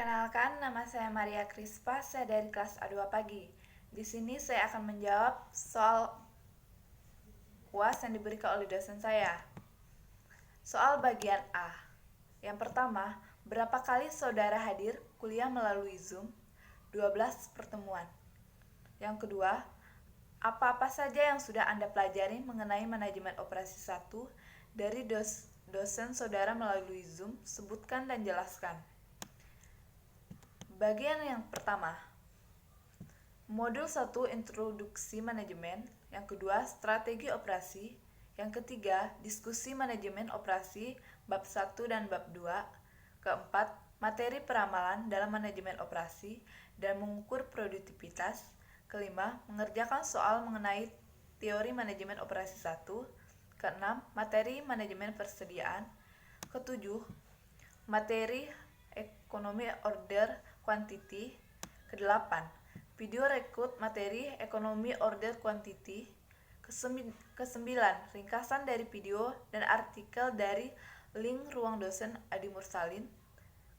Perkenalkan, nama saya Maria Krispa, saya dari kelas A2 pagi. Di sini saya akan menjawab soal UAS yang diberikan oleh dosen saya. Soal bagian A. Yang pertama, berapa kali saudara hadir kuliah melalui Zoom? 12 pertemuan. Yang kedua, apa-apa saja yang sudah Anda pelajari mengenai manajemen operasi 1 dari dosen saudara melalui Zoom? Sebutkan dan jelaskan. Bagian yang pertama, modul 1 introduksi manajemen, yang kedua strategi operasi, yang ketiga diskusi manajemen operasi bab 1 dan bab 2, keempat materi peramalan dalam manajemen operasi dan mengukur produktivitas, kelima mengerjakan soal mengenai teori manajemen operasi 1, keenam materi manajemen persediaan, ketujuh materi ekonomi order quantity, kedelapan video rekrut materi ekonomi order quantity, kesembilan ringkasan dari video dan artikel dari link ruang dosen Adi Mursalin,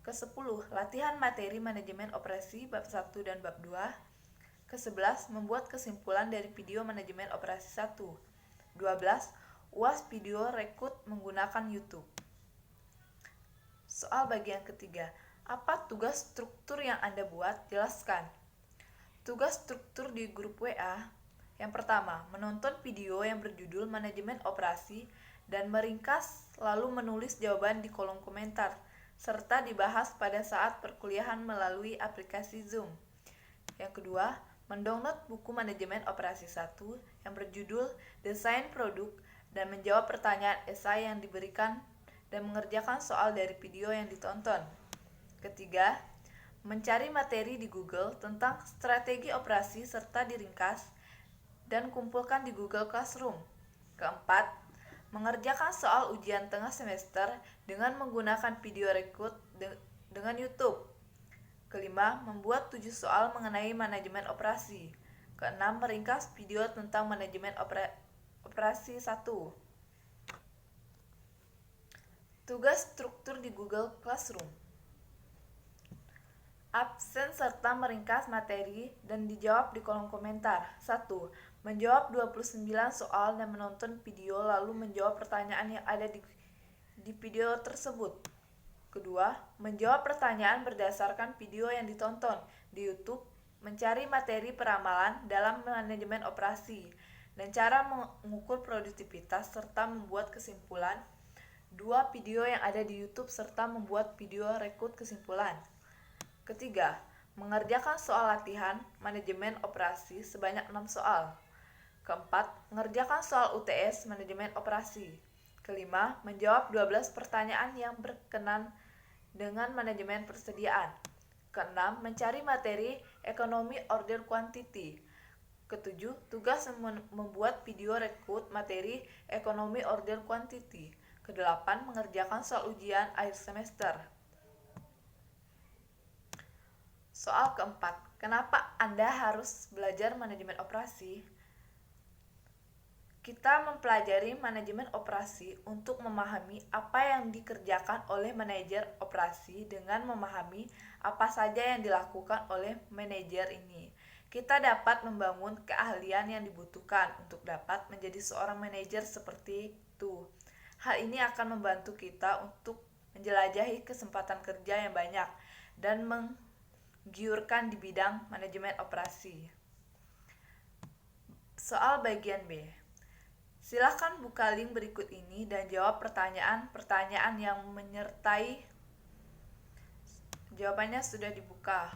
kesepuluh latihan materi manajemen operasi bab 1 dan bab 2, kesebelas membuat kesimpulan dari video manajemen operasi 1, 12 UAS video rekrut menggunakan YouTube. Soal bagian ketiga, apa tugas struktur yang Anda buat? Jelaskan. Tugas struktur di grup WA. Yang pertama, menonton video yang berjudul manajemen operasi dan meringkas lalu menulis jawaban di kolom komentar serta dibahas pada saat perkuliahan melalui aplikasi Zoom. Yang kedua, mendownload buku manajemen operasi 1 yang berjudul Desain Produk dan menjawab pertanyaan esai yang diberikan dan mengerjakan soal dari video yang ditonton. Ketiga, mencari materi di Google tentang strategi operasi serta diringkas dan kumpulkan di Google Classroom. Keempat, mengerjakan soal ujian tengah semester dengan menggunakan video rekrut dengan YouTube. Kelima, membuat 7 soal mengenai manajemen operasi. Keenam, meringkas video tentang manajemen operasi 1. Tugas struktur di Google Classroom. Absen serta meringkas materi dan dijawab di kolom komentar. 1. Menjawab 29 soal dan menonton video lalu menjawab pertanyaan yang ada di video tersebut. Kedua, menjawab pertanyaan berdasarkan video yang ditonton di YouTube, mencari materi peramalan dalam manajemen operasi, dan cara mengukur produktivitas serta membuat kesimpulan. 2. Video yang ada di YouTube serta membuat video rekrut kesimpulan. Ketiga, mengerjakan soal latihan manajemen operasi sebanyak 6 soal. Keempat, mengerjakan soal UTS manajemen operasi. Kelima, menjawab 12 pertanyaan yang berkenan dengan manajemen persediaan. Keenam, mencari materi ekonomi order quantity. Ketujuh, tugas membuat video rekrut materi ekonomi order quantity. Kedelapan, mengerjakan soal ujian akhir semester. Soal keempat, kenapa Anda harus belajar manajemen operasi? Kita mempelajari manajemen operasi untuk memahami apa yang dikerjakan oleh manajer operasi dengan memahami apa saja yang dilakukan oleh manajer ini. Kita dapat membangun keahlian yang dibutuhkan untuk dapat menjadi seorang manajer seperti itu. Hal ini akan membantu kita untuk menjelajahi kesempatan kerja yang banyak dan menggiurkan di bidang manajemen operasi. Soal bagian B. Silakan buka link berikut ini dan jawab pertanyaan-pertanyaan yang menyertai. Jawabannya sudah dibuka.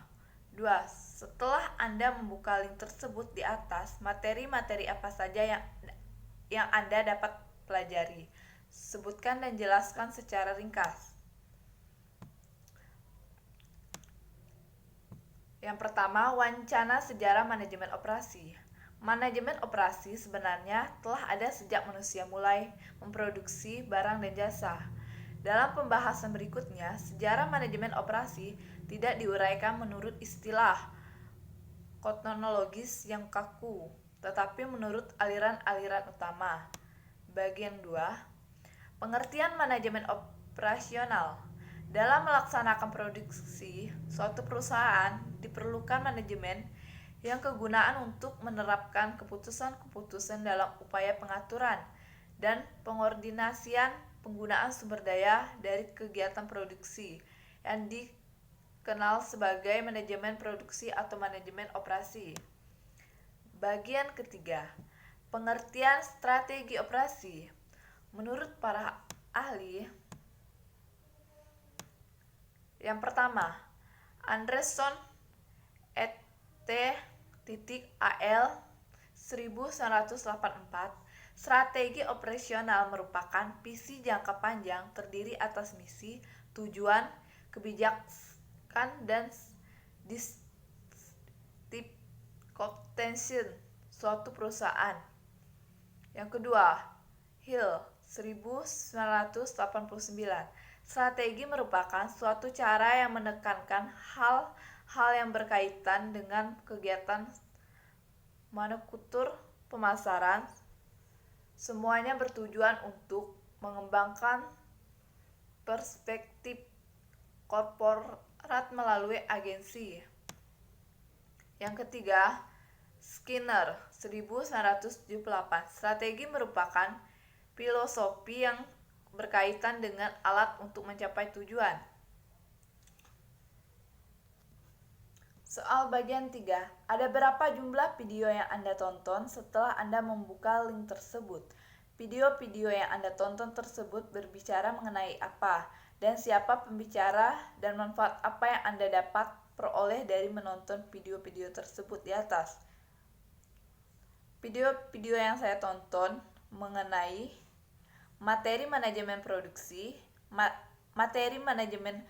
2. Setelah Anda membuka link tersebut di atas, materi-materi apa saja yang Anda dapat pelajari? Sebutkan dan jelaskan secara ringkas. Yang pertama, wancana sejarah manajemen operasi. Manajemen operasi sebenarnya telah ada sejak manusia mulai memproduksi barang dan jasa. Dalam pembahasan berikutnya, sejarah manajemen operasi tidak diuraikan menurut istilah kronologis yang kaku, tetapi menurut aliran-aliran utama. Bagian 2, pengertian manajemen operasional. Dalam melaksanakan produksi, suatu perusahaan diperlukan manajemen yang kegunaan untuk menerapkan keputusan-keputusan dalam upaya pengaturan dan pengordinasian penggunaan sumber daya dari kegiatan produksi yang dikenal sebagai manajemen produksi atau manajemen operasi. Bagian ketiga, pengertian strategi operasi. Menurut para ahli, yang pertama, Anderson et al. 1984, strategi operasional merupakan visi jangka panjang terdiri atas misi, tujuan, kebijakan, dan distinction suatu perusahaan. Yang kedua, Hill 1989, strategi merupakan suatu cara yang menekankan hal-hal yang berkaitan dengan kegiatan manufaktur, pemasaran, semuanya bertujuan untuk mengembangkan perspektif korporat melalui agensi. Yang ketiga, Skinner 1978, strategi merupakan filosofi yang berkaitan dengan alat untuk mencapai tujuan. Soal bagian 3, ada berapa jumlah video yang Anda tonton setelah Anda membuka link tersebut? Video-video yang Anda tonton tersebut berbicara mengenai apa, dan siapa pembicara, dan manfaat apa yang Anda dapat peroleh dari menonton video-video tersebut di atas. Video-video yang saya tonton mengenai materi manajemen produksi, materi manajemen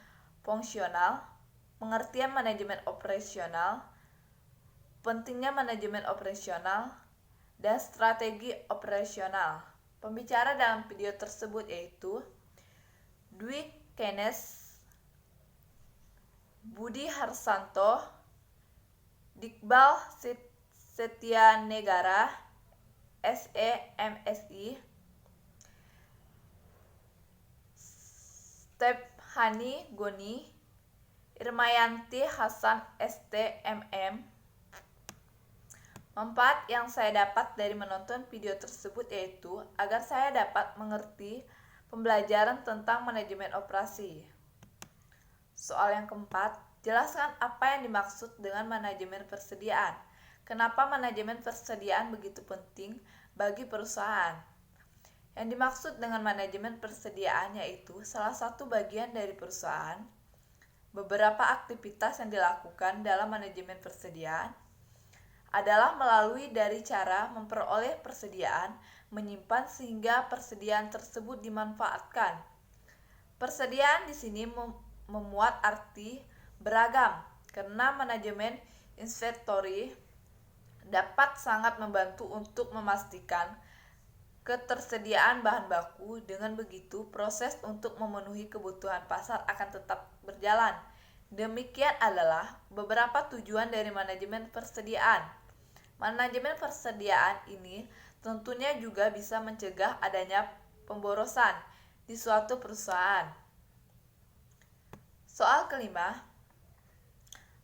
fungsional, pengertian manajemen operasional, pentingnya manajemen operasional, dan strategi operasional. Pembicara dalam video tersebut yaitu Dwi Kenes, Budi Harsanto, Iqbal Setianegara, SEMSI, Stephanie Goni, Irmayanti Hasan STMM. Manfaat yang saya dapat dari menonton video tersebut yaitu agar saya dapat mengerti pembelajaran tentang manajemen operasi. Soal yang keempat, jelaskan apa yang dimaksud dengan manajemen persediaan. Kenapa manajemen persediaan begitu penting bagi perusahaan? Yang dimaksud dengan manajemen persediaan yaitu salah satu bagian dari perusahaan. Beberapa aktivitas yang dilakukan dalam manajemen persediaan adalah melalui dari cara memperoleh persediaan, menyimpan sehingga persediaan tersebut dimanfaatkan. Persediaan di sini memuat arti beragam karena manajemen inventory dapat sangat membantu untuk memastikan ketersediaan bahan baku. Dengan begitu, proses untuk memenuhi kebutuhan pasar akan tetap berjalan. Demikian adalah beberapa tujuan dari manajemen persediaan. Manajemen persediaan ini tentunya juga bisa mencegah adanya pemborosan di suatu perusahaan. Soal kelima,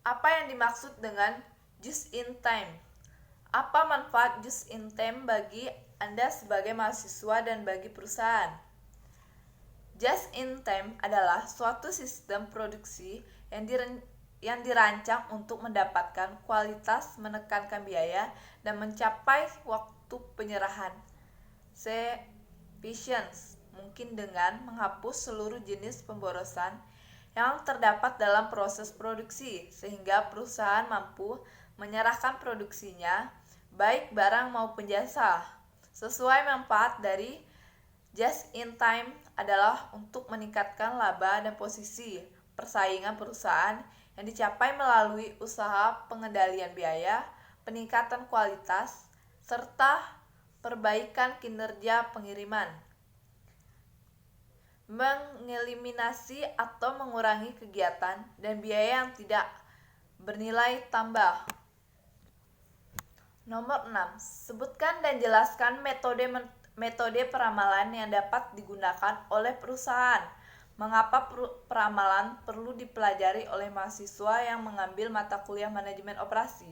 apa yang dimaksud dengan just in time? Apa manfaat just in time bagi Anda sebagai mahasiswa dan bagi perusahaan? Just in time adalah suatu sistem produksi yang dirancang untuk mendapatkan kualitas, menekankan biaya, dan mencapai waktu penyerahan sufficient mungkin dengan menghapus seluruh jenis pemborosan yang terdapat dalam proses produksi, sehingga perusahaan mampu menyerahkan produksinya, baik barang maupun jasa, sesuai. Manfaat dari just in time adalah untuk meningkatkan laba dan posisi persaingan perusahaan yang dicapai melalui usaha pengendalian biaya, peningkatan kualitas, serta perbaikan kinerja pengiriman. Mengeliminasi atau mengurangi kegiatan dan biaya yang tidak bernilai tambah. Nomor 6. Sebutkan dan jelaskan metode peramalan yang dapat digunakan oleh perusahaan. Mengapa peramalan perlu dipelajari oleh mahasiswa yang mengambil mata kuliah manajemen operasi?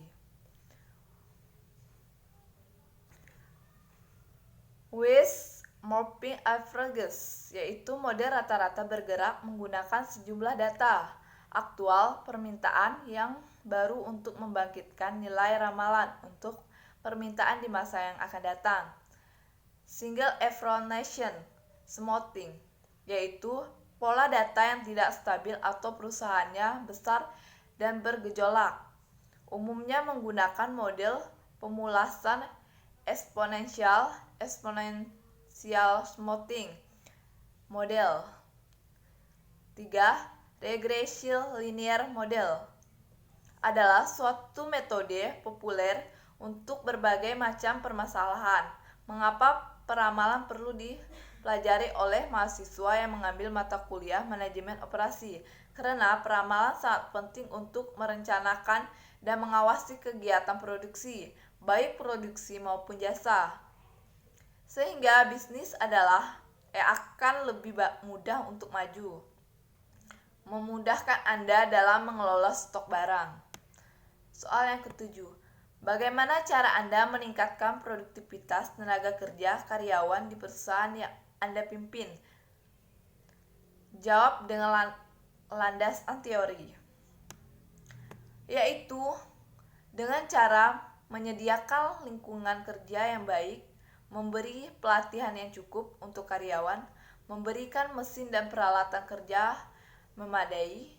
With Morphing Averages, yaitu model rata-rata bergerak menggunakan sejumlah data aktual permintaan yang baru untuk membangkitkan nilai ramalan untuk permintaan di masa yang akan datang. Single Explanation Smoothing, yaitu pola data yang tidak stabil atau perusahaannya besar dan bergejolak. Umumnya menggunakan model pemulasan exponential smoothing model. 3. Regression linear model adalah suatu metode populer untuk berbagai macam permasalahan. Mengapa peramalan perlu dipelajari oleh mahasiswa yang mengambil mata kuliah manajemen operasi? Karena peramalan sangat penting untuk merencanakan dan mengawasi kegiatan produksi, baik produksi maupun jasa. Sehingga bisnis akan lebih mudah untuk maju. Memudahkan Anda dalam mengelola stok barang. Soal yang ketujuh. Bagaimana cara Anda meningkatkan produktivitas tenaga kerja karyawan di perusahaan yang Anda pimpin? Jawab dengan landasan teori, yaitu dengan cara menyediakan lingkungan kerja yang baik, memberi pelatihan yang cukup untuk karyawan, memberikan mesin dan peralatan kerja memadai,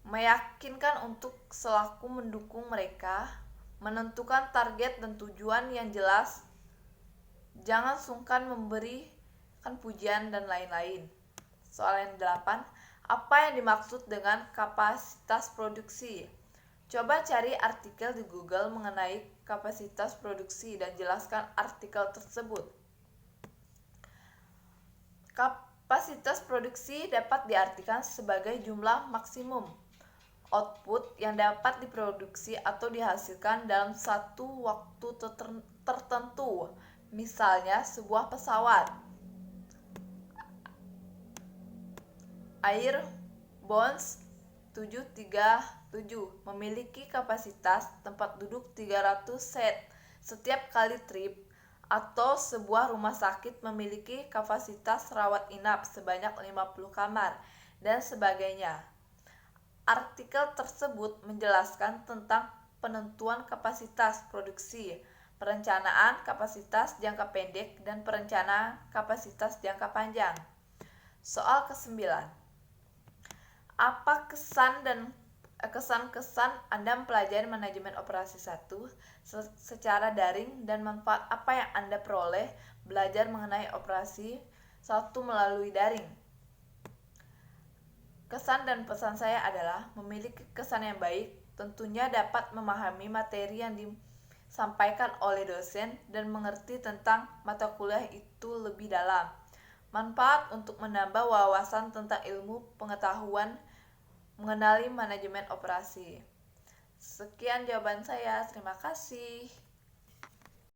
meyakinkan untuk selaku mendukung mereka, menentukan target dan tujuan yang jelas, jangan sungkan memberikan pujian dan lain-lain. Soal yang 8, apa yang dimaksud dengan kapasitas produksi? Coba cari artikel di Google mengenai kapasitas produksi dan jelaskan artikel tersebut. Kapasitas produksi dapat diartikan sebagai jumlah maksimum output yang dapat diproduksi atau dihasilkan dalam satu waktu tertentu. Misalnya sebuah pesawat Airbus 737 memiliki kapasitas tempat duduk 300 set setiap kali trip, atau sebuah rumah sakit memiliki kapasitas rawat inap sebanyak 50 kamar, dan sebagainya. Artikel tersebut menjelaskan tentang penentuan kapasitas produksi, perencanaan kapasitas jangka pendek, dan perencanaan kapasitas jangka panjang. Soal ke-9. Apa kesan-kesan Anda mempelajari manajemen operasi 1 secara daring, dan manfaat apa yang Anda peroleh belajar mengenai operasi 1 melalui daring? Kesan dan pesan saya adalah memiliki kesan yang baik, tentunya dapat memahami materi yang disampaikan oleh dosen dan mengerti tentang mata kuliah itu lebih dalam. Manfaat untuk menambah wawasan tentang ilmu pengetahuan mengenali manajemen operasi. Sekian jawaban saya, terima kasih.